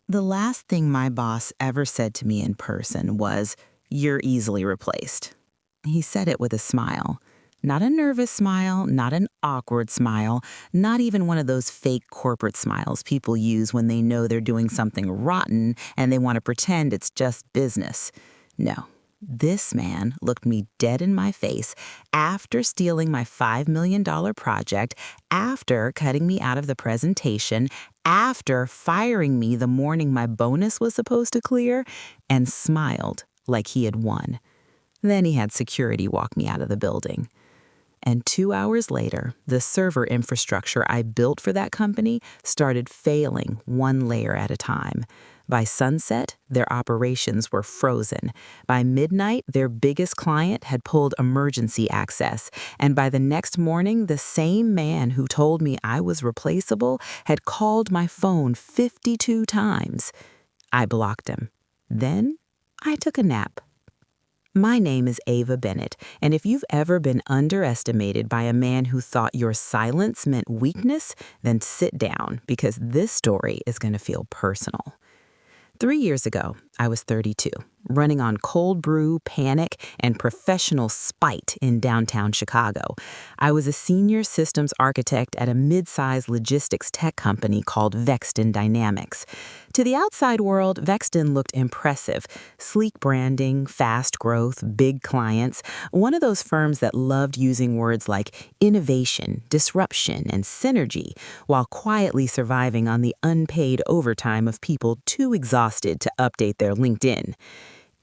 The last thing my boss ever said to me in person was, "You're easily replaced." He said it with a smile. Not a nervous smile, not an awkward smile, not even one of those fake corporate smiles people use when they know they're doing something rotten and they want to pretend it's just business. No. This man looked me dead in my face after stealing my $5 million project, after cutting me out of the presentation, after firing me the morning my bonus was supposed to clear, and smiled like he had won. Then he had security walk me out of the building. And 2 hours later, the server infrastructure I built for that company started failing one layer at a time. By sunset, their operations were frozen. By midnight, their biggest client had pulled emergency access. And by the next morning, the same man who told me I was replaceable had called my phone 52 times. I blocked him. Then I took a nap. My name is Ava Bennett, and if you've ever been underestimated by a man who thought your silence meant weakness, then sit down, because this story is going to feel personal. 3 years ago, I was 32, running on cold brew, panic, and professional spite in downtown Chicago. I was a senior systems architect at a mid-sized logistics tech company called Vexton Dynamics. To the outside world, Vexton looked impressive. Sleek branding, fast growth, big clients. One of those firms that loved using words like innovation, disruption, and synergy, while quietly surviving on the unpaid overtime of people too exhausted to update their LinkedIn.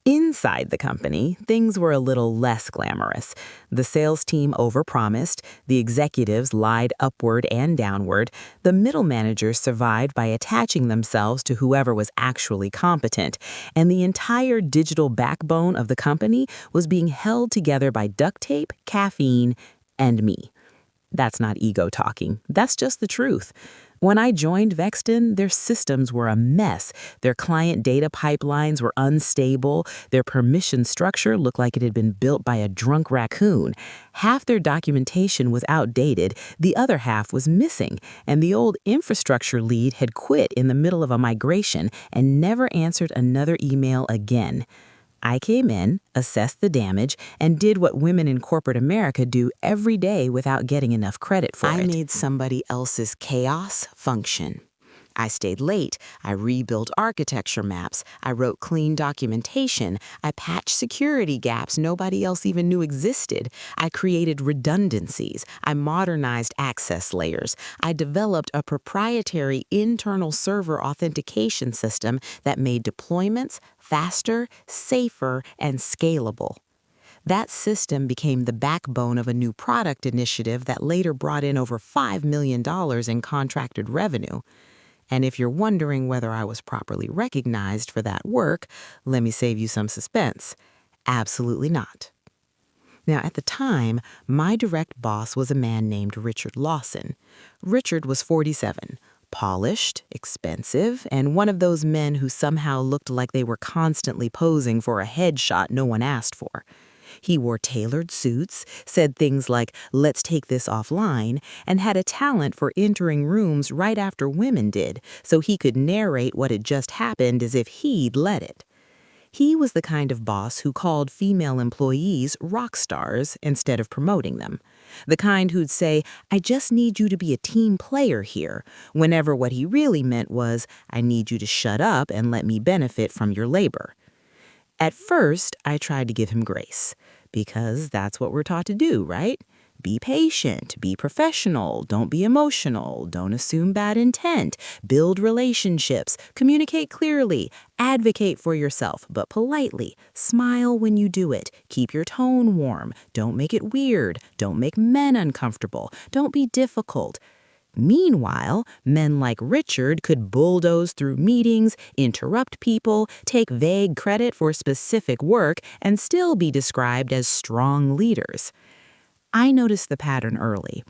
Inside the company, things were a little less glamorous. The sales team overpromised, the executives lied upward and downward, the middle managers survived by attaching themselves to whoever was actually competent, and the entire digital backbone of the company was being held together by duct tape, caffeine, and me. That's not ego talking. That's just the truth. When I joined Vexton, their systems were a mess. Their client data pipelines were unstable. Their permission structure looked like it had been built by a drunk raccoon. Half their documentation was outdated. The other half was missing. And the old infrastructure lead had quit in the middle of a migration and never answered another email again. I came in, assessed the damage, and did what women in corporate America do every day without getting enough credit for it. I made somebody else's chaos function. I stayed late. I rebuilt architecture maps. I wrote clean documentation. I patched security gaps nobody else even knew existed. I created redundancies. I modernized access layers. I developed a proprietary internal server authentication system that made deployments faster, safer, and scalable. That system became the backbone of a new product initiative that later brought in over $5 million in contracted revenue. And if you're wondering whether I was properly recognized for that work, let me save you some suspense. Absolutely not. Now, at the time, my direct boss was a man named Richard Lawson. Richard was 47, polished, expensive, and one of those men who somehow looked like they were constantly posing for a headshot no one asked for. He wore tailored suits, said things like, "Let's take this offline," and had a talent for entering rooms right after women did, so he could narrate what had just happened as if he'd led it. He was the kind of boss who called female employees rock stars instead of promoting them. The kind who'd say, "I just need you to be a team player here," whenever what he really meant was, "I need you to shut up and let me benefit from your labor." At first, I tried to give him grace, because that's what we're taught to do, right? Be patient, be professional, don't be emotional, don't assume bad intent, build relationships, communicate clearly, advocate for yourself, but politely, smile when you do it, keep your tone warm, don't make it weird, don't make men uncomfortable, don't be difficult. Meanwhile, men like Richard could bulldoze through meetings, interrupt people, take vague credit for specific work, and still be described as strong leaders. I noticed the pattern early.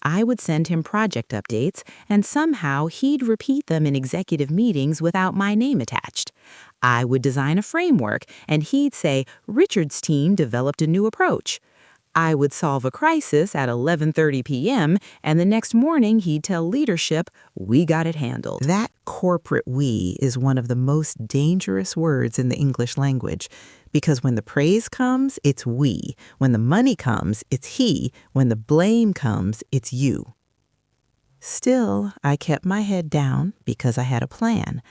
I would send him project updates, and somehow he'd repeat them in executive meetings without my name attached. I would design a framework, and he'd say, "Richard's team developed a new approach." I would solve a crisis at 11:30 p.m., and the next morning he'd tell leadership, we got it handled. That corporate we is one of the most dangerous words in the English language, because when the praise comes, it's we. When the money comes, it's he. When the blame comes, it's you. Still, I kept my head down because I had a plan.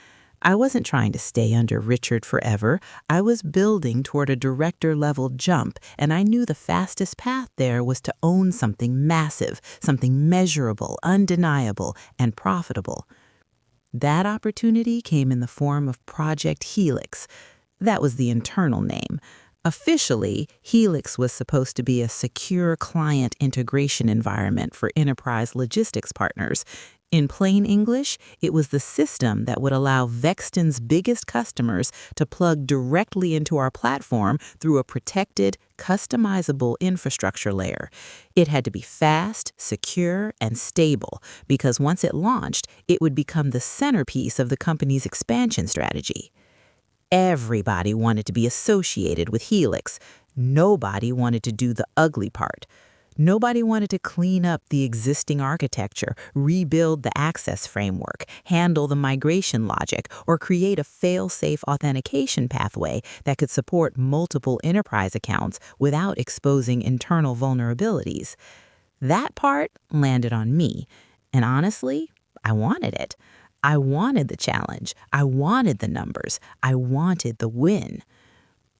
I wasn't trying to stay under Richard forever. I was building toward a director-level jump, and I knew the fastest path there was to own something massive, something measurable, undeniable, and profitable. That opportunity came in the form of Project Helix. That was the internal name. Officially, Helix was supposed to be a secure client integration environment for enterprise logistics partners. In plain English, it was the system that would allow Vexton's biggest customers to plug directly into our platform through a protected, customizable infrastructure layer. It had to be fast, secure, and stable, because once it launched, it would become the centerpiece of the company's expansion strategy. Everybody wanted to be associated with Helix. Nobody wanted to do the ugly part. Nobody wanted to clean up the existing architecture, rebuild the access framework, handle the migration logic, or create a fail-safe authentication pathway that could support multiple enterprise accounts without exposing internal vulnerabilities. That part landed on me, and honestly, I wanted it. I wanted the challenge. I wanted the numbers. I wanted the win.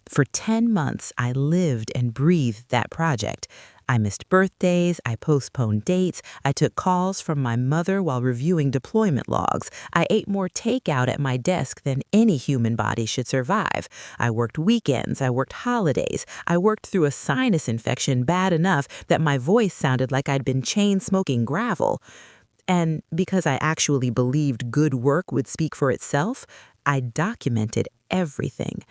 For 10 months, I lived and breathed that project. I missed birthdays, I postponed dates, I took calls from my mother while reviewing deployment logs, I ate more takeout at my desk than any human body should survive. I worked weekends, I worked holidays, I worked through a sinus infection bad enough that my voice sounded like I'd been chain-smoking gravel. And because I actually believed good work would speak for itself, I documented everything.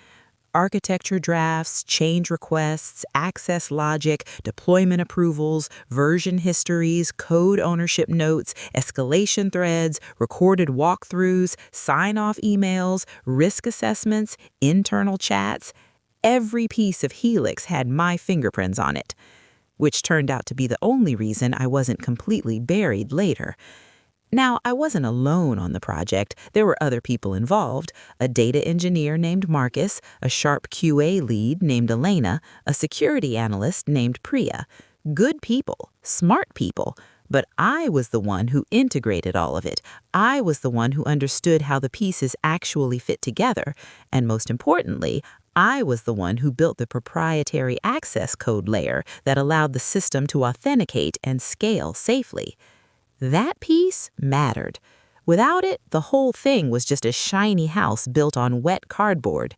Architecture drafts, change requests, access logic, deployment approvals, version histories, code ownership notes, escalation threads, recorded walkthroughs, sign-off emails, risk assessments, internal chats. Every piece of Helix had my fingerprints on it, which turned out to be the only reason I wasn't completely buried later. Now, I wasn't alone on the project. There were other people involved: a data engineer named Marcus, a sharp QA lead named Elena, a security analyst named Priya. Good people, smart people. But I was the one who integrated all of it. I was the one who understood how the pieces actually fit together. And most importantly, I was the one who built the proprietary access code layer that allowed the system to authenticate and scale safely. That piece mattered. Without it, the whole thing was just a shiny house built on wet cardboard.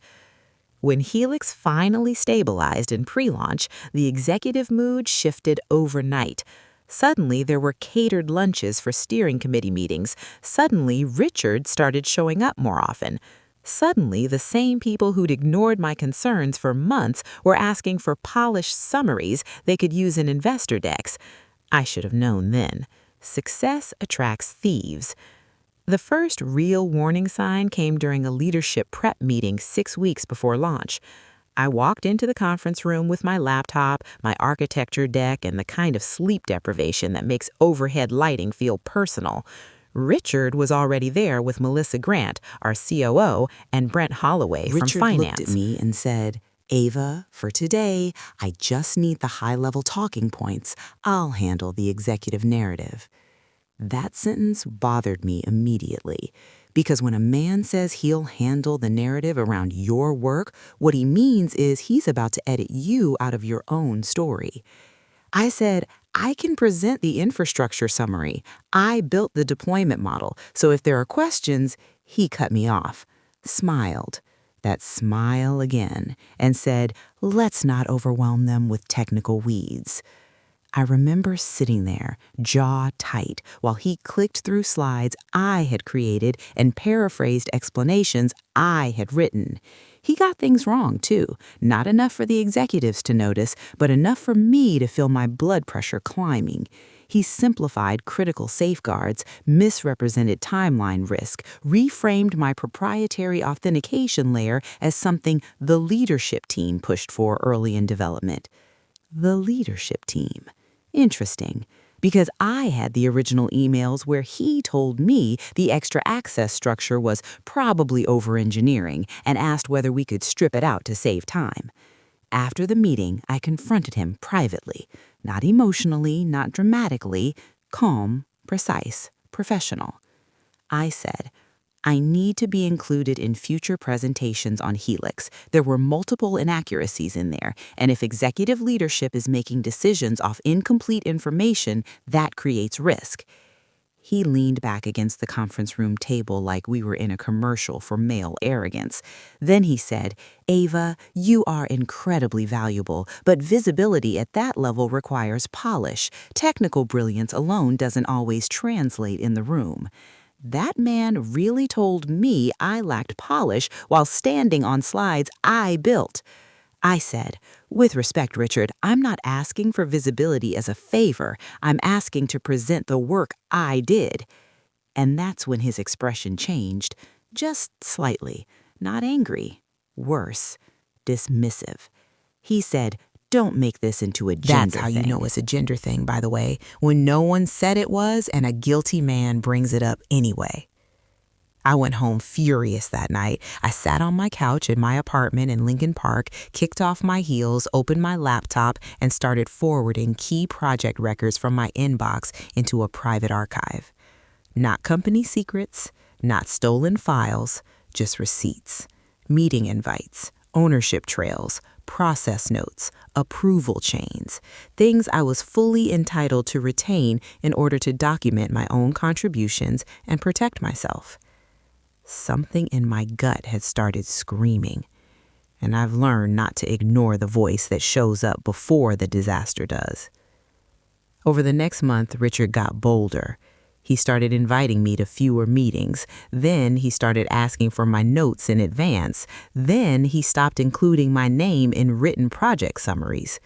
When Helix finally stabilized in pre-launch, the executive mood shifted overnight. Suddenly, there were catered lunches for steering committee meetings. Suddenly, Richard started showing up more often. Suddenly, the same people who'd ignored my concerns for months were asking for polished summaries they could use in investor decks. I should have known then. Success attracts thieves. The first real warning sign came during a leadership prep meeting 6 weeks before launch. I walked into the conference room with my laptop, my architecture deck, and the kind of sleep deprivation that makes overhead lighting feel personal. Richard was already there with Melissa Grant, our COO, and Brent Holloway from finance. Richard looked at me and said, "Ava, for today, I just need the high-level talking points. I'll handle the executive narrative." That sentence bothered me immediately, because when a man says he'll handle the narrative around your work, what he means is he's about to edit you out of your own story. I said, "I can present the infrastructure summary. I built the deployment model, so if there are questions," he cut me off, smiled. That smile again, and said, "Let's not overwhelm them with technical weeds." I remember sitting there, jaw tight, while he clicked through slides I had created and paraphrased explanations I had written. He got things wrong, too. Not enough for the executives to notice, but enough for me to feel my blood pressure climbing. He simplified critical safeguards, misrepresented timeline risk, reframed my proprietary authentication layer as something the leadership team pushed for early in development. the leadership team. Interesting, because I had the original emails where he told me the extra access structure was probably over-engineering and asked whether we could strip it out to save time. After the meeting, I confronted him privately, not emotionally, not dramatically, calm, precise, professional. I said, I need to be included in future presentations on Helix. There were multiple inaccuracies in there, and if executive leadership is making decisions off incomplete information, that creates risk. He leaned back against the conference room table like we were in a commercial for male arrogance. Then he said, Ava, you are incredibly valuable, but visibility at that level requires polish. Technical brilliance alone doesn't always translate in the room. That man really told me I lacked polish while standing on slides I built. I said, with respect, Richard, I'm not asking for visibility as a favor. I'm asking to present the work I did. And that's when his expression changed, just slightly, not angry, worse, dismissive. He said, don't make this into a gender That's how thing. you know it's a gender thing, by the way, when no one said it was and a guilty man brings it up anyway. I went home furious that night. I sat on my couch in my apartment in Lincoln Park, kicked off my heels, opened my laptop, and started forwarding key project records from my inbox into a private archive. Not company secrets, not stolen files, just receipts, meeting invites, ownership trails, process notes, approval chains, things I was fully entitled to retain in order to document my own contributions and protect myself. Something in my gut had started screaming, and I've learned not to ignore the voice that shows up before the disaster does. Over the next month, Richard got bolder. He started inviting me to fewer meetings. Then he started asking for my notes in advance. Then he stopped including my name in written project summaries.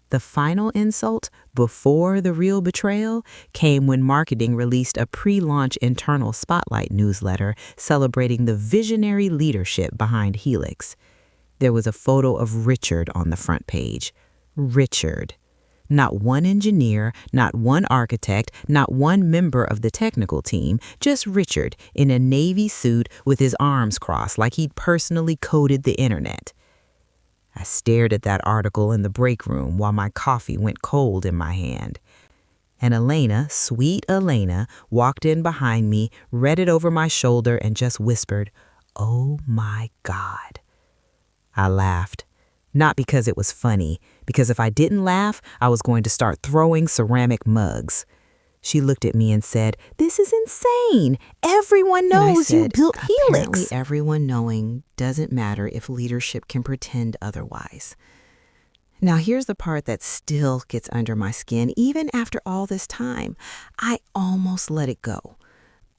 The final insult, before the real betrayal, came when marketing released a pre-launch internal spotlight newsletter celebrating the visionary leadership behind Helix. There was a photo of Richard on the front page. Richard. Not one engineer, not one architect, not one member of the technical team, just Richard in a navy suit with his arms crossed like he'd personally coded the internet. I stared at that article in the break room while my coffee went cold in my hand. And Elena, sweet Elena, walked in behind me, read it over my shoulder, and just whispered, "Oh my God." I laughed. Not because it was funny, because if I didn't laugh, I was going to start throwing ceramic mugs. She looked at me and said, "This is insane. Everyone knows you built Helix." Apparently everyone knowing doesn't matter if leadership can pretend otherwise. Now here's the part that still gets under my skin even after all this time. I almost let it go.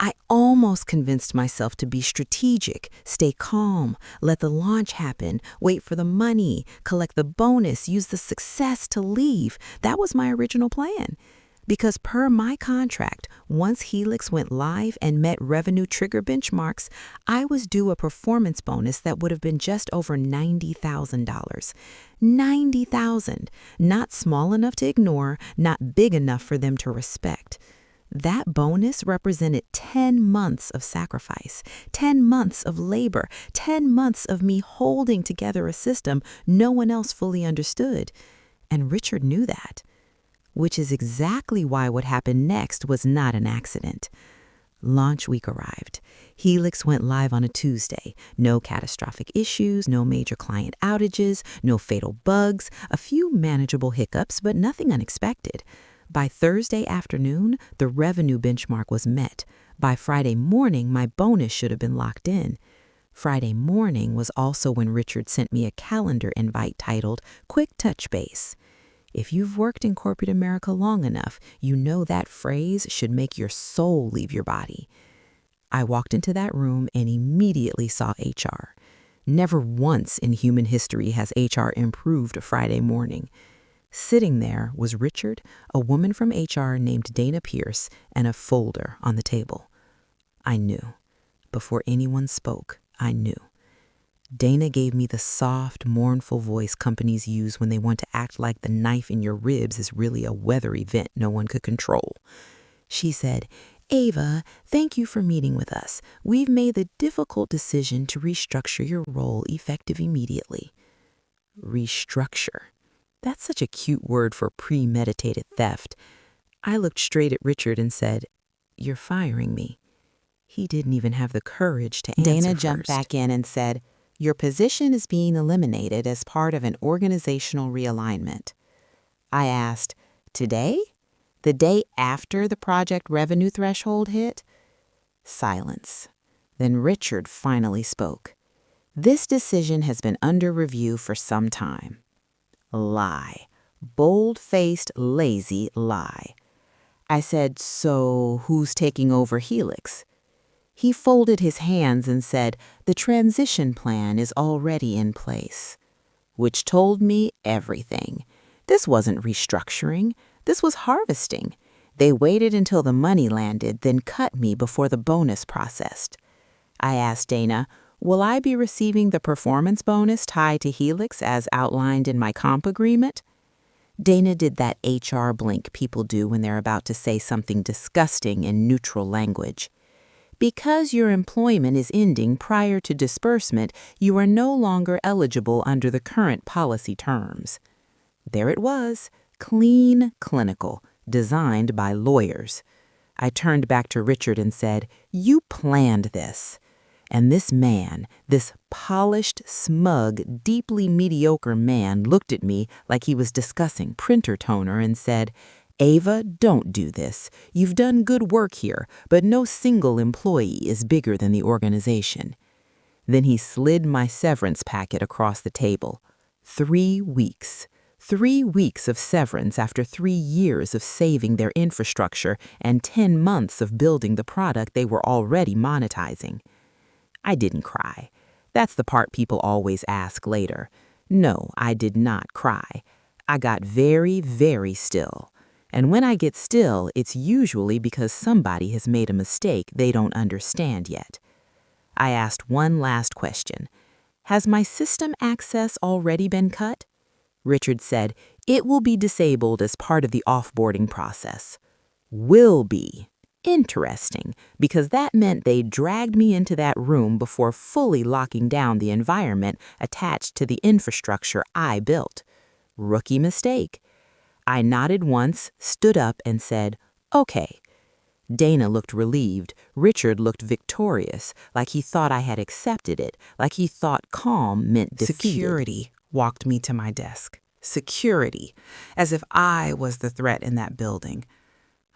I almost convinced myself to be strategic, stay calm, let the launch happen, wait for the money, collect the bonus, use the success to leave. That was my original plan. Because per my contract, once Helix went live and met revenue trigger benchmarks, I was due a performance bonus that would have been just over $90,000. $90,000, not small enough to ignore, not big enough for them to respect. That bonus represented 10 months of sacrifice, 10 months of labor, 10 months of me holding together a system no one else fully understood. And Richard knew that. Which is exactly why what happened next was not an accident. Launch week arrived. Helix went live on a Tuesday. No catastrophic issues, no major client outages, no fatal bugs, a few manageable hiccups, but nothing unexpected. By Thursday afternoon, the revenue benchmark was met. By Friday morning, my bonus should have been locked in. Friday morning was also when Richard sent me a calendar invite titled Quick Touch Base. If you've worked in corporate America long enough, you know that phrase should make your soul leave your body. I walked into that room and immediately saw HR. Never once in human history has HR improved a Friday morning. Sitting there was Richard, a woman from HR named Dana Pierce, and a folder on the table. I knew. Before anyone spoke, I knew. Dana gave me the soft, mournful voice companies use when they want to act like the knife in your ribs is really a weather event no one could control. She said, "Ava, thank you for meeting with us. We've made the difficult decision to restructure your role effective immediately." Restructure. That's such a cute word for premeditated theft. I looked straight at Richard and said, "You're firing me." He didn't even have the courage to answer Dana first. jumped back in and said, "Your position is being eliminated as part of an organizational realignment." I asked, "Today? The day after the project revenue threshold hit?" Silence. Then Richard finally spoke. "This decision has been under review for some time." Lie. Bold-faced, lazy lie. I said, "So who's taking over Helix?" He folded his hands and said, "The transition plan is already in place." Which told me everything. This wasn't restructuring. This was harvesting. They waited until the money landed, then cut me before the bonus processed. I asked Dana, "Will I be receiving the performance bonus tied to Helix as outlined in my comp agreement?" Dana did that HR blink people do when they're about to say something disgusting in neutral language. "Because your employment is ending prior to disbursement, you are no longer eligible under the current policy terms." There it was, clean, clinical, designed by lawyers. I turned back to Richard and said, "You planned this." And this man, this polished, smug, deeply mediocre man looked at me like he was discussing printer toner and said, "Ava, don't do this. You've done good work here, but no single employee is bigger than the organization." Then he slid my severance packet across the table. 3 weeks. 3 weeks of severance after 3 years of saving their infrastructure and 10 months of building the product they were already monetizing. I didn't cry. That's the part people always ask later. No, I did not cry. I got very, very still. And when I get still, it's usually because somebody has made a mistake they don't understand yet. I asked one last question. "Has my system access already been cut?" Richard said, "It will be disabled as part of the offboarding process." Will be. Interesting, because that meant they dragged me into that room before fully locking down the environment attached to the infrastructure I built. Rookie mistake. I nodded once, stood up, and said, "Okay." Dana looked relieved. Richard looked victorious, like he thought I had accepted it, like he thought calm meant defeated. Security walked me to my desk. Security, as if I was the threat in that building.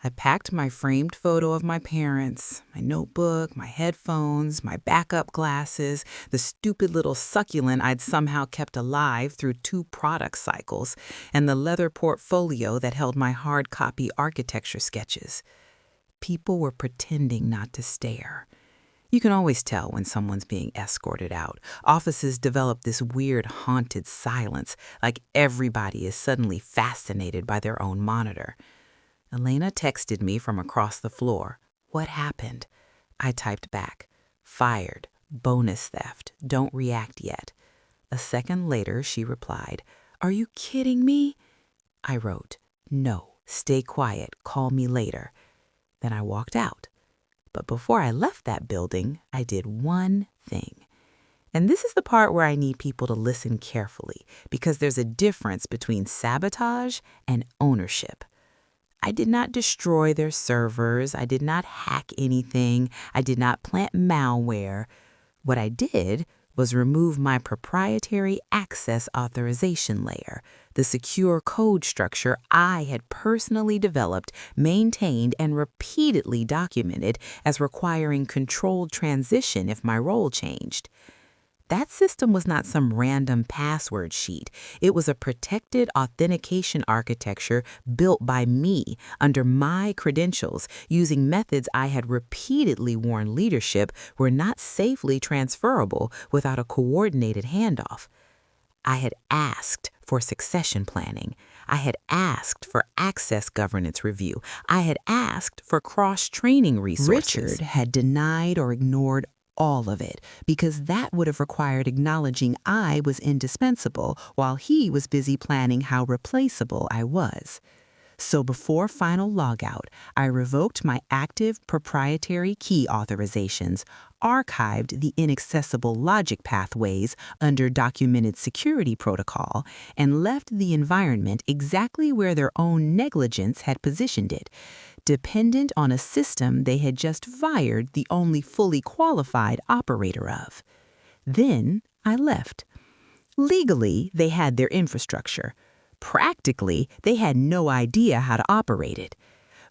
I packed my framed photo of my parents, my notebook, my headphones, my backup glasses, the stupid little succulent I'd somehow kept alive through 2 product cycles, and the leather portfolio that held my hard copy architecture sketches. People were pretending not to stare. You can always tell when someone's being escorted out. Offices develop this weird haunted silence, like everybody is suddenly fascinated by their own monitor. Elena texted me from across the floor. "What happened?" I typed back, "Fired. Bonus theft. Don't react yet." A second later, she replied, "Are you kidding me?" I wrote, "No. Stay quiet. Call me later." Then I walked out. But before I left that building, I did one thing. And this is the part where I need people to listen carefully, because there's a difference between sabotage and ownership. I did not destroy their servers. I did not hack anything. I did not plant malware. What I did was remove my proprietary access authorization layer, the secure code structure I had personally developed, maintained, and repeatedly documented as requiring controlled transition if my role changed. That system was not some random password sheet. It was a protected authentication architecture built by me under my credentials using methods I had repeatedly warned leadership were not safely transferable without a coordinated handoff. I had asked for succession planning. I had asked for access governance review. I had asked for cross-training resources. Richard had denied or ignored all of it, because that would have required acknowledging I was indispensable while he was busy planning how replaceable I was. So before final logout, I revoked my active proprietary key authorizations, archived the inaccessible logic pathways under documented security protocol, and left the environment exactly where their own negligence had positioned it, dependent on a system they had just fired the only fully qualified operator of. Then I left. Legally, they had their infrastructure. Practically, they had no idea how to operate it.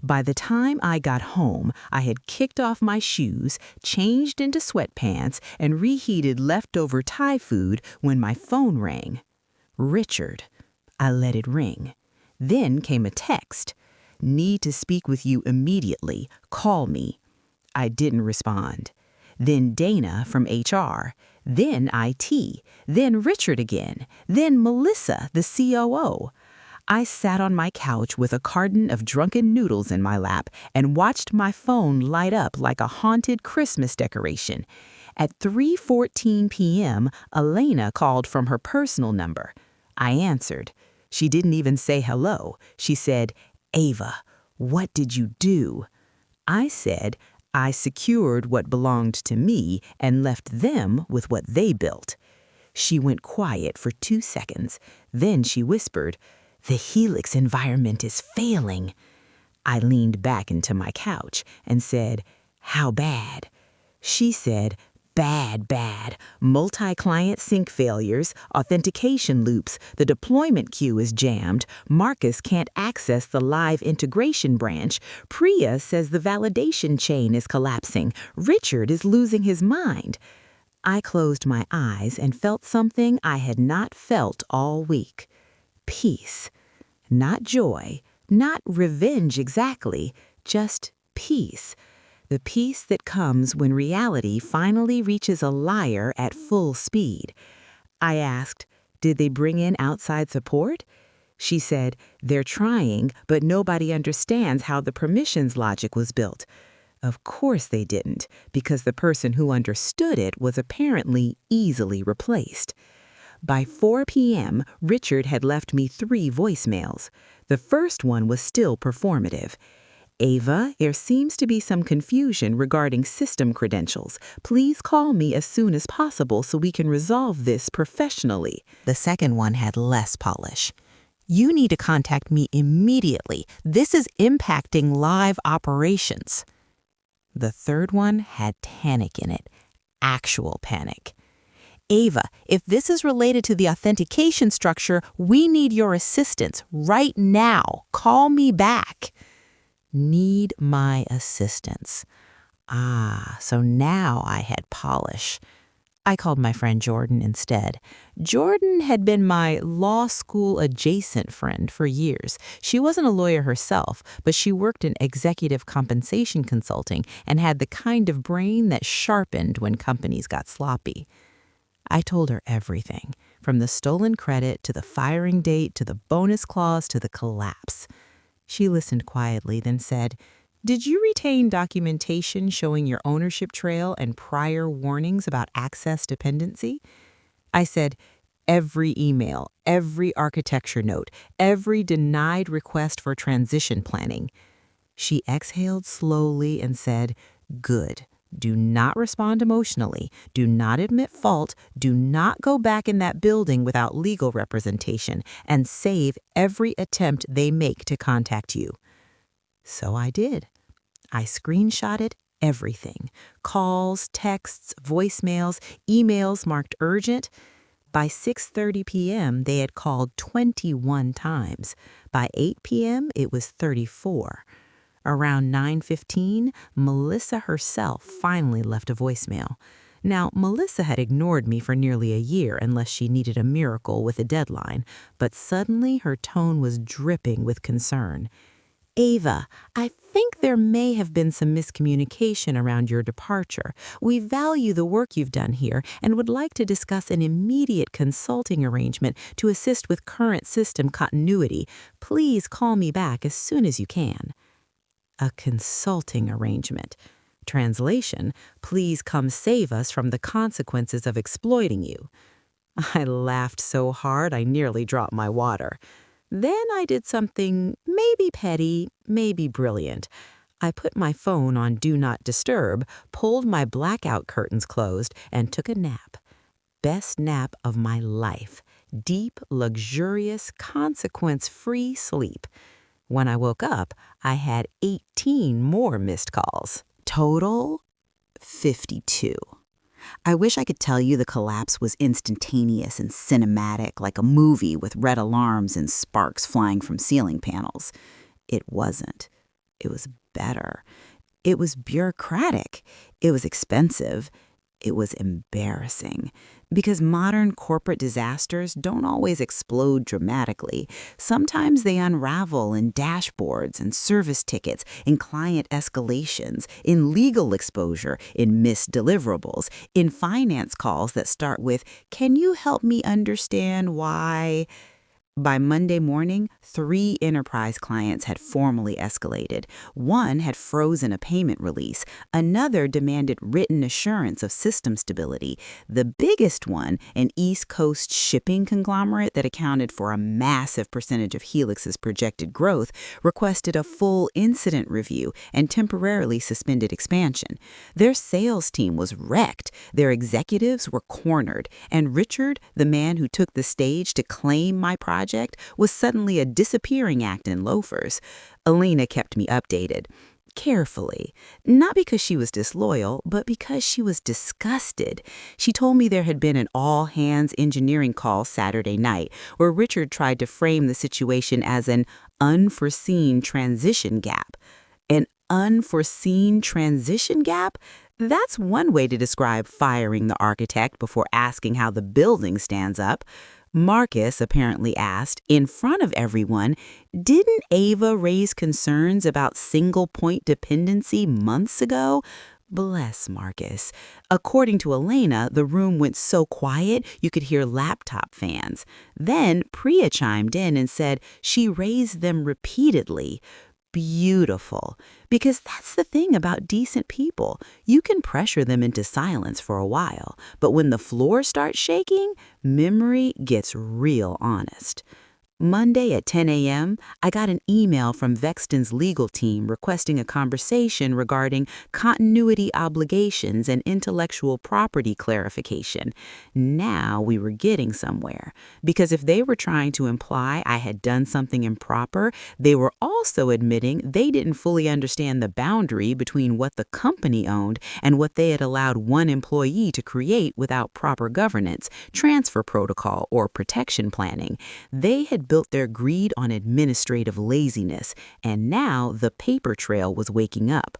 By the time I got home, I had kicked off my shoes, changed into sweatpants, and reheated leftover Thai food when my phone rang. Richard. I let it ring. Then came a text. Need to speak with you immediately. Call me. I didn't respond. Then Dana from HR. Then IT, then Richard again, then Melissa, the COO. I sat on my couch with a carton of drunken noodles in my lap and watched my phone light up like a haunted Christmas decoration. At 3:14 p.m., Elena called from her personal number. I answered. She didn't even say hello. She said, "Ava, what did you do?" I said, I secured what belonged to me and left them with what they built. She went quiet for 2 seconds. Then she whispered, "The Helix environment is failing." I leaned back into my couch and said, "How bad?" She said, Bad. Multi-client sync failures, authentication loops, the deployment queue is jammed, Marcus can't access the live integration branch, Priya says the validation chain is collapsing, Richard is losing his mind. I closed my eyes and felt something I had not felt all week. Peace. Not joy, not revenge exactly, just peace. The peace that comes when reality finally reaches a liar at full speed. I asked, did they bring in outside support? She said, they're trying, but nobody understands how the permissions logic was built. Of course they didn't, because the person who understood it was apparently easily replaced. By 4 p.m., Richard had left me 3 voicemails. The first one was still performative. Ava, there seems to be some confusion regarding system credentials. Please call me as soon as possible so we can resolve this professionally. The second one had less polish. You need to contact me immediately. This is impacting live operations. The third one had panic in it. Actual panic. Ava, if this is related to the authentication structure, we need your assistance right now. Call me back. Need my assistance. So now I had polish. I called my friend Jordan instead. Jordan had been my law school adjacent friend for years. She wasn't a lawyer herself, but she worked in executive compensation consulting and had the kind of brain that sharpened when companies got sloppy. I told her everything, from the stolen credit to the firing date to the bonus clause to the collapse. She listened quietly, then said, "Did you retain documentation showing your ownership trail and prior warnings about access dependency?" I said, "Every email, every architecture note, every denied request for transition planning." She exhaled slowly and said, "Good. Do not respond emotionally. Do not admit fault. Do not go back in that building without legal representation, and save every attempt they make to contact you." So I did. I screenshotted everything. Calls, texts, voicemails, emails marked urgent. By 6:30 p.m., they had called 21 times. By 8 p.m., it was 34. Around 9:15, Melissa herself finally left a voicemail. Now, Melissa had ignored me for nearly a year unless she needed a miracle with a deadline, but suddenly her tone was dripping with concern. "Ava, I think there may have been some miscommunication around your departure. We value the work you've done here and would like to discuss an immediate consulting arrangement to assist with current system continuity. Please call me back as soon as you can." A consulting arrangement. Translation, please come save us from the consequences of exploiting you. I laughed so hard I nearly dropped my water. Then I did something maybe petty, maybe brilliant. I put my phone on Do Not Disturb, pulled my blackout curtains closed, and took a nap. Best nap of my life. Deep, luxurious, consequence-free sleep. When I woke up, I had 18 more missed calls. Total 52. I wish I could tell you the collapse was instantaneous and cinematic, like a movie with red alarms and sparks flying from ceiling panels. It wasn't. It was better. It was bureaucratic. It was expensive. It was embarrassing. Because modern corporate disasters don't always explode dramatically. Sometimes they unravel in dashboards and service tickets, in client escalations, in legal exposure, in missed deliverables, in finance calls that start with, "Can you help me understand why?" By Monday morning, 3 enterprise clients had formally escalated. One had frozen a payment release. Another demanded written assurance of system stability. The biggest one, an East Coast shipping conglomerate that accounted for a massive percentage of Helix's projected growth, requested a full incident review and temporarily suspended expansion. Their sales team was wrecked. Their executives were cornered. And Richard, the man who took the stage to claim my project, was suddenly a disappearing act in loafers. Elena kept me updated. Carefully. Not because she was disloyal, but because she was disgusted. She told me there had been an all-hands engineering call Saturday night where Richard tried to frame the situation as an unforeseen transition gap. An unforeseen transition gap? That's one way to describe firing the architect before asking how the building stands up. Marcus apparently asked, in front of everyone, didn't Ava raise concerns about single-point dependency months ago? Bless Marcus. According to Elena, the room went so quiet you could hear laptop fans. Then Priya chimed in and said she raised them repeatedly. Beautiful. Because that's the thing about decent people. You can pressure them into silence for a while, but when the floor starts shaking, memory gets real honest. Monday at 10 a.m., I got an email from Vexton's legal team requesting a conversation regarding continuity obligations and intellectual property clarification. Now we were getting somewhere, because if they were trying to imply I had done something improper, they were also admitting they didn't fully understand the boundary between what the company owned and what they had allowed one employee to create without proper governance, transfer protocol, or protection planning. They had built their greed on administrative laziness, and now the paper trail was waking up.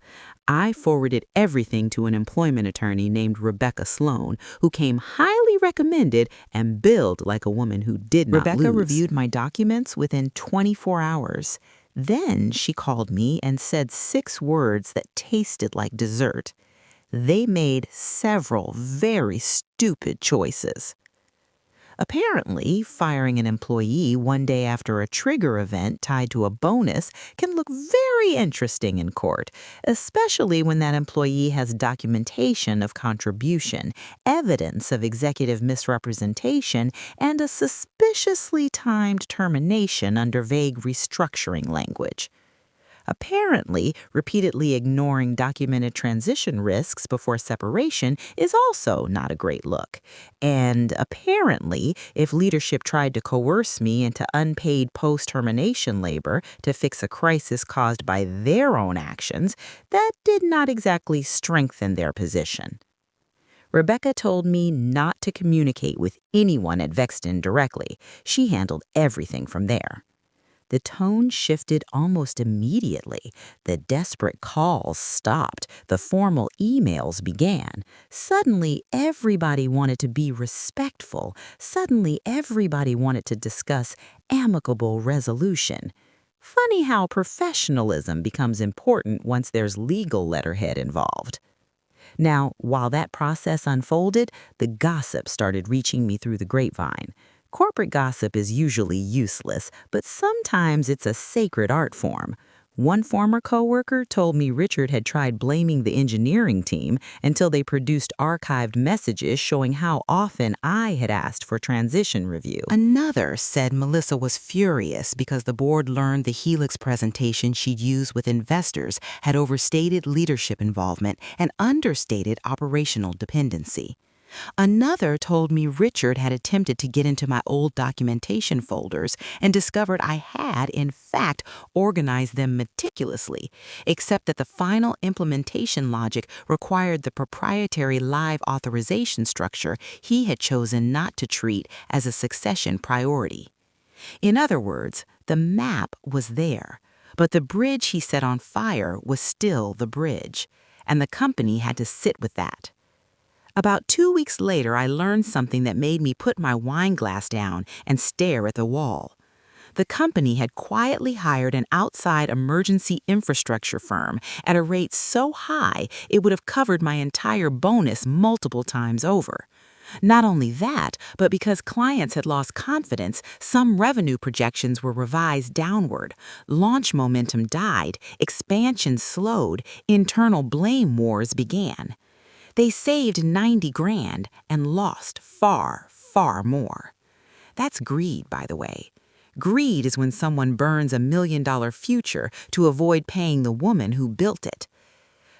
I forwarded everything to an employment attorney named Rebecca Sloan, who came highly recommended and billed like a woman who did not lose. Rebecca reviewed my documents within 24 hours. Then she called me and said 6 words that tasted like dessert. They made several very stupid choices. Apparently, firing an employee one day after a trigger event tied to a bonus can look very interesting in court, especially when that employee has documentation of contribution, evidence of executive misrepresentation, and a suspiciously timed termination under vague restructuring language. Apparently, repeatedly ignoring documented transition risks before separation is also not a great look. And apparently, if leadership tried to coerce me into unpaid post-termination labor to fix a crisis caused by their own actions, that did not exactly strengthen their position. Rebecca told me not to communicate with anyone at Vexton directly. She handled everything from there. The tone shifted almost immediately. The desperate calls stopped. The formal emails began. Suddenly, everybody wanted to be respectful. Suddenly, everybody wanted to discuss amicable resolution. Funny how professionalism becomes important once there's legal letterhead involved. Now, while that process unfolded, the gossip started reaching me through the grapevine. Corporate gossip is usually useless, but sometimes it's a sacred art form. One former coworker told me Richard had tried blaming the engineering team until they produced archived messages showing how often I had asked for transition review. Another said Melissa was furious because the board learned the Helix presentation she'd used with investors had overstated leadership involvement and understated operational dependency. Another told me Richard had attempted to get into my old documentation folders and discovered I had, in fact, organized them meticulously, except that the final implementation logic required the proprietary live authorization structure he had chosen not to treat as a succession priority. In other words, the map was there, but the bridge he set on fire was still the bridge, and the company had to sit with that. About 2 weeks later, I learned something that made me put my wine glass down and stare at the wall. The company had quietly hired an outside emergency infrastructure firm at a rate so high it would have covered my entire bonus multiple times over. Not only that, but because clients had lost confidence, some revenue projections were revised downward, launch momentum died, expansion slowed, internal blame wars began. They saved 90 grand and lost far, far more. That's greed, by the way. Greed is when someone burns $1 million future to avoid paying the woman who built it.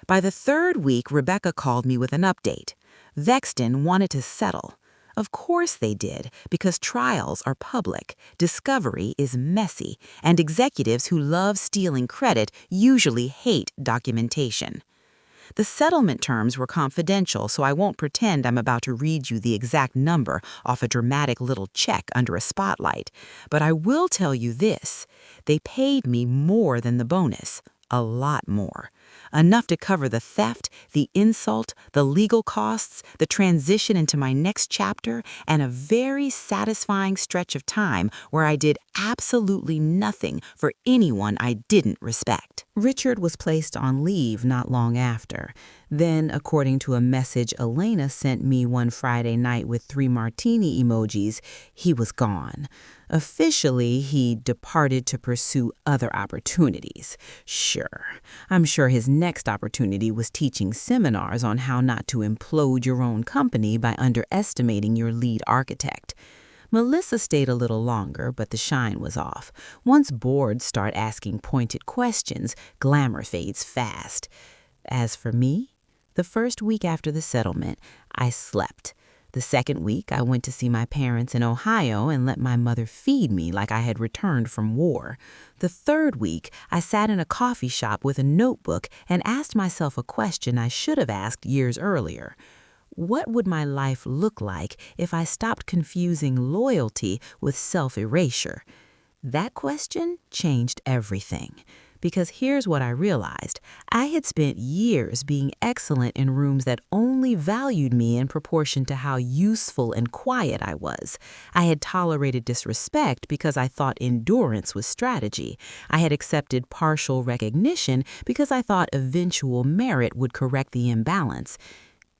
By the third week, Rebecca called me with an update. Vexton wanted to settle. Of course they did, because trials are public, discovery is messy, and executives who love stealing credit usually hate documentation. The settlement terms were confidential, so I won't pretend I'm about to read you the exact number off a dramatic little check under a spotlight. But I will tell you this: they paid me more than the bonus, a lot more. Enough to cover the theft, the insult, the legal costs, the transition into my next chapter, and a very satisfying stretch of time where I did absolutely nothing for anyone I didn't respect. Richard was placed on leave not long after. Then, according to a message Elena sent me one Friday night with 3 martini emojis, he was gone. Officially, he departed to pursue other opportunities. Sure, I'm sure his next opportunity was teaching seminars on how not to implode your own company by underestimating your lead architect. Melissa stayed a little longer, but the shine was off. Once boards start asking pointed questions, glamour fades fast. As for me, the first week after the settlement, I slept. The second week, I went to see my parents in Ohio and let my mother feed me like I had returned from war. The third week, I sat in a coffee shop with a notebook and asked myself a question I should have asked years earlier. What would my life look like if I stopped confusing loyalty with self-erasure? That question changed everything. Because here's what I realized. I had spent years being excellent in rooms that only valued me in proportion to how useful and quiet I was. I had tolerated disrespect because I thought endurance was strategy. I had accepted partial recognition because I thought eventual merit would correct the imbalance.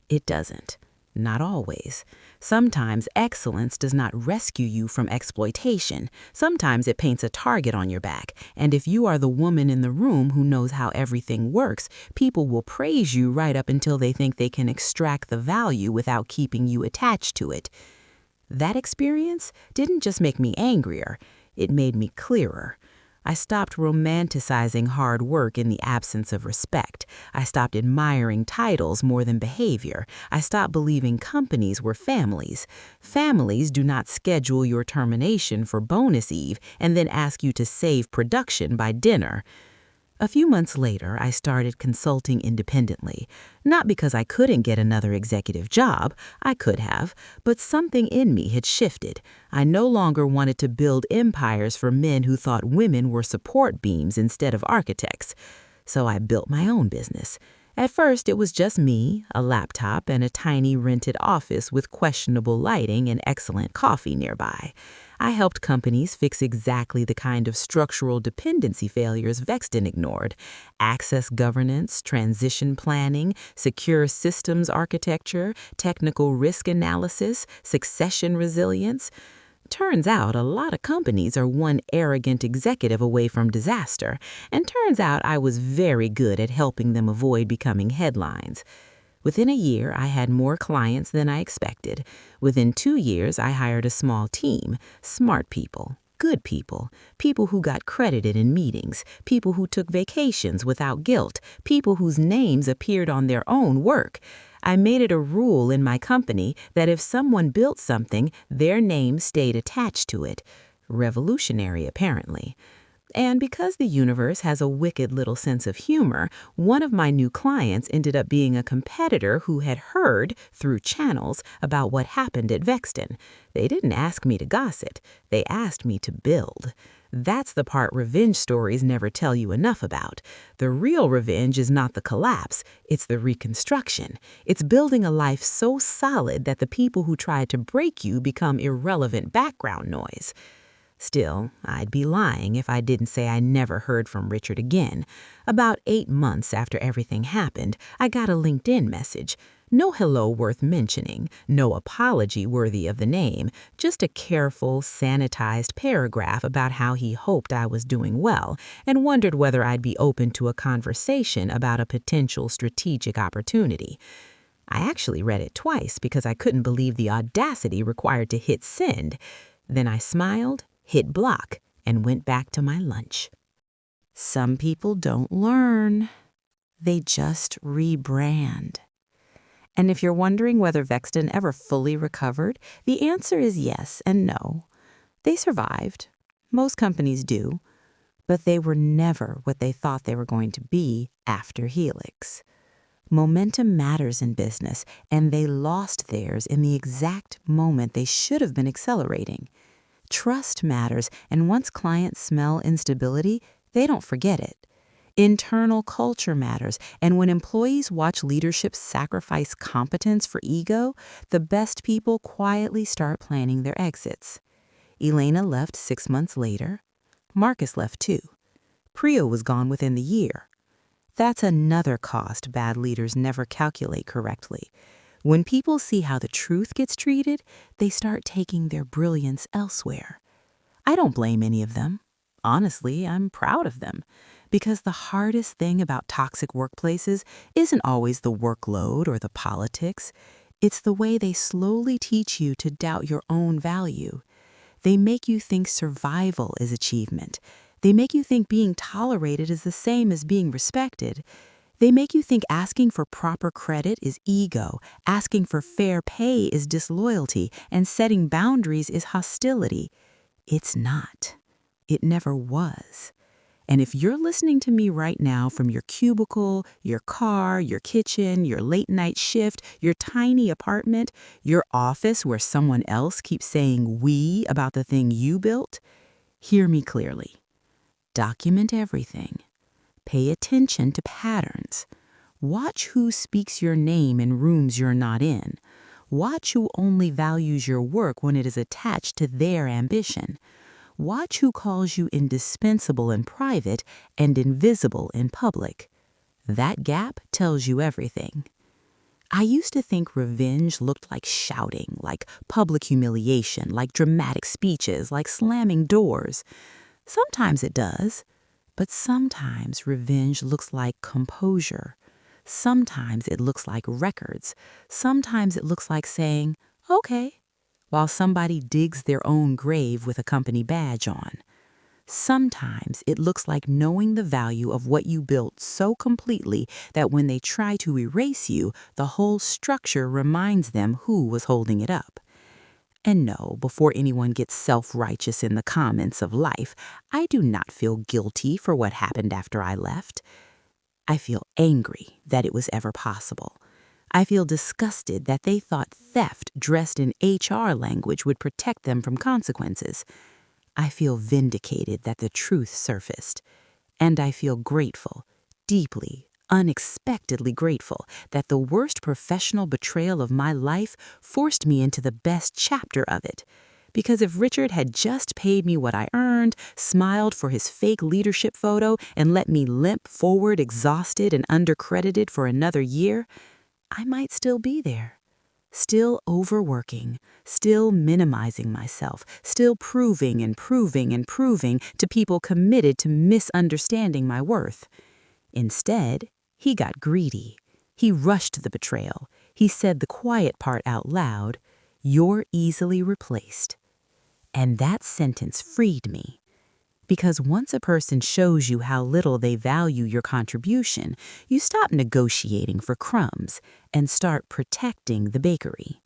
It doesn't. Not always. Sometimes excellence does not rescue you from exploitation. Sometimes it paints a target on your back. And if you are the woman in the room who knows how everything works, people will praise you right up until they think they can extract the value without keeping you attached to it. That experience didn't just make me angrier, it made me clearer. I stopped romanticizing hard work in the absence of respect. I stopped admiring titles more than behavior. I stopped believing companies were families. Families do not schedule your termination for bonus eve and then ask you to save production by dinner. A few months later, I started consulting independently. Not because I couldn't get another executive job, I could have, but something in me had shifted. I no longer wanted to build empires for men who thought women were support beams instead of architects. So I built my own business. At first, it was just me, a laptop, and a tiny rented office with questionable lighting and excellent coffee nearby. I helped companies fix exactly the kind of structural dependency failures Vexton ignored: access governance, transition planning, secure systems architecture, technical risk analysis, succession resilience. Turns out a lot of companies are one arrogant executive away from disaster, and turns out I was very good at helping them avoid becoming headlines. Within a year, I had more clients than I expected. Within 2 years, I hired a small team, smart people, good people, people who got credited in meetings, people who took vacations without guilt, people whose names appeared on their own work. I made it a rule in my company that if someone built something, their name stayed attached to it. Revolutionary, apparently. And because the universe has a wicked little sense of humor, one of my new clients ended up being a competitor who had heard, through channels, about what happened at Vexton. They didn't ask me to gossip. They asked me to build. That's the part revenge stories never tell you enough about. The real revenge is not the collapse, it's the reconstruction. It's building a life so solid that the people who tried to break you become irrelevant background noise. Still, I'd be lying if I didn't say I never heard from Richard again. About 8 months after everything happened, I got a LinkedIn message. No hello worth mentioning, no apology worthy of the name, just a careful, sanitized paragraph about how he hoped I was doing well and wondered whether I'd be open to a conversation about a potential strategic opportunity. I actually read it twice because I couldn't believe the audacity required to hit send. Then I smiled, hit block, and went back to my lunch. Some people don't learn. They just rebrand. And if you're wondering whether Vexton ever fully recovered, the answer is yes and no. They survived. Most companies do. But they were never what they thought they were going to be after Helix. Momentum matters in business, and they lost theirs in the exact moment they should have been accelerating. Trust matters, and once clients smell instability, they don't forget it. Internal culture matters, and when employees watch leadership sacrifice competence for ego, the best people quietly start planning their exits. Elena left 6 months later. Marcus left too. Priya was gone within the year. That's another cost bad leaders never calculate correctly. When people see how the truth gets treated, they start taking their brilliance elsewhere. I don't blame any of them. Honestly, I'm proud of them. Because the hardest thing about toxic workplaces isn't always the workload or the politics. It's the way they slowly teach you to doubt your own value. They make you think survival is achievement. They make you think being tolerated is the same as being respected. They make you think asking for proper credit is ego, asking for fair pay is disloyalty, and setting boundaries is hostility. It's not. It never was. And if you're listening to me right now from your cubicle, your car, your kitchen, your late-night shift, your tiny apartment, your office where someone else keeps saying we about the thing you built, hear me clearly. Document everything. Pay attention to patterns. Watch who speaks your name in rooms you're not in. Watch who only values your work when it is attached to their ambition. Watch who calls you indispensable in private and invisible in public. That gap tells you everything. I used to think revenge looked like shouting, like public humiliation, like dramatic speeches, like slamming doors. Sometimes it does, but sometimes revenge looks like composure. Sometimes it looks like records. Sometimes it looks like saying, okay, while somebody digs their own grave with a company badge on. Sometimes it looks like knowing the value of what you built so completely that when they try to erase you, the whole structure reminds them who was holding it up. And no, before anyone gets self-righteous in the comments of life, I do not feel guilty for what happened after I left. I feel angry that it was ever possible. I feel disgusted that they thought theft dressed in HR language would protect them from consequences. I feel vindicated that the truth surfaced. And I feel grateful, deeply, unexpectedly grateful, that the worst professional betrayal of my life forced me into the best chapter of it. Because if Richard had just paid me what I earned, smiled for his fake leadership photo, and let me limp forward exhausted and undercredited for another year, I might still be there, Still overworking, still minimizing myself, still proving and proving and proving to people committed to misunderstanding my worth. Instead, he got greedy. He rushed the betrayal. He said the quiet part out loud, "You're easily replaced." And that sentence freed me. Because once a person shows you how little they value your contribution, you stop negotiating for crumbs and start protecting the bakery.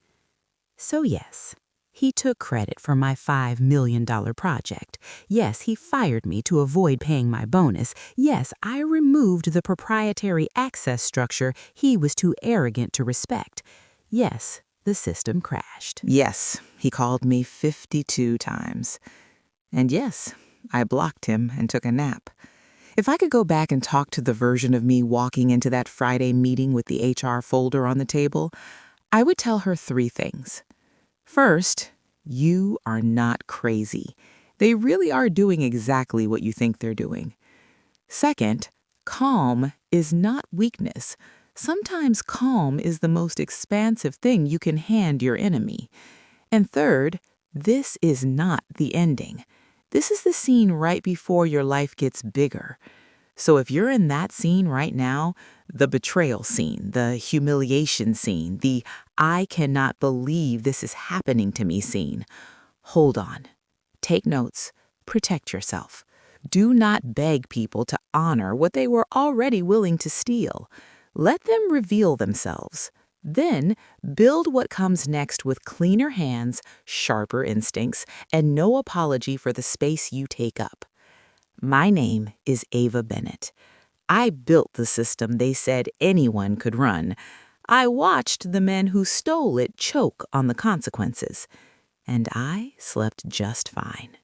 So yes, he took credit for my $5 million project. Yes, he fired me to avoid paying my bonus. Yes, I removed the proprietary access structure he was too arrogant to respect. Yes, the system crashed. Yes, he called me 52 times. And yes, I blocked him and took a nap. If I could go back and talk to the version of me walking into that Friday meeting with the HR folder on the table, I would tell her 3 things. First, you are not crazy. They really are doing exactly what you think they're doing. Second, calm is not weakness. Sometimes calm is the most expansive thing you can hand your enemy. And third, this is not the ending. This is the scene right before your life gets bigger. So if you're in that scene right now, the betrayal scene, the humiliation scene, the "I cannot believe this is happening to me" scene, hold on. Take notes. Protect yourself. Do not beg people to honor what they were already willing to steal. Let them reveal themselves. Then build what comes next with cleaner hands, sharper instincts, and no apology for the space you take up. My name is Ava Bennett. I built the system they said anyone could run. I watched the men who stole it choke on the consequences. And I slept just fine.